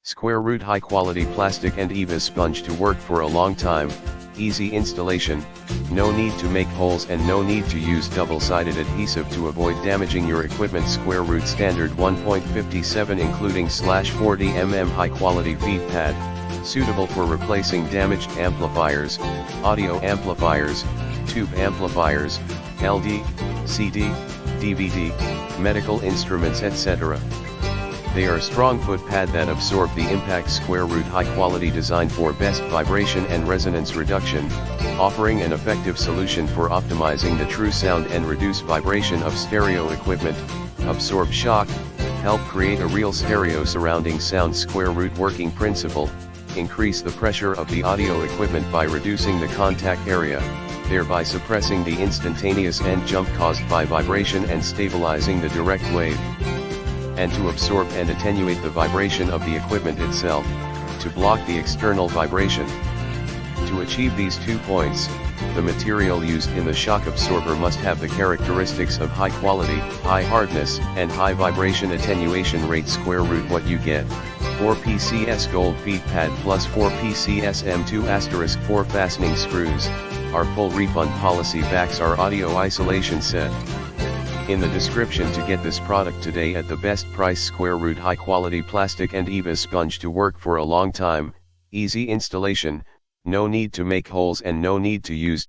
Square root high quality plastic and EVA sponge to work for a long time, easy installation, no need to make holes and no need to use double-sided adhesive to avoid damaging your equipment. Square root standard 1.57 including /40 mm high quality feed pad, suitable for replacing damaged amplifiers, audio amplifiers, tube amplifiers, LD, CD, DVD, medical instruments etc. They are strong foot pad that absorb the impact. Square root high quality design for best vibration and resonance reduction, offering an effective solution for optimizing the true sound and reduce vibration of stereo equipment, absorb shock, help create a real stereo surrounding sound. Square root working principle, increase the pressure of the audio equipment by reducing the contact area, thereby suppressing the instantaneous end jump caused by vibration and stabilizing the direct wave, and to absorb and attenuate the vibration of the equipment itself, to block the external vibration. To achieve these 2 points, the material used in the shock absorber must have the characteristics of high quality, high hardness, and high vibration attenuation rate. Square root what you get: 4PCS gold feed pad plus 4PCS M2 * 4 fastening screws. Our full refund policy backs our audio isolation set. In the description to get this product today at the best price. Square root high quality plastic and EVA sponge to work for a long time, easy installation, no need to make holes and no need to use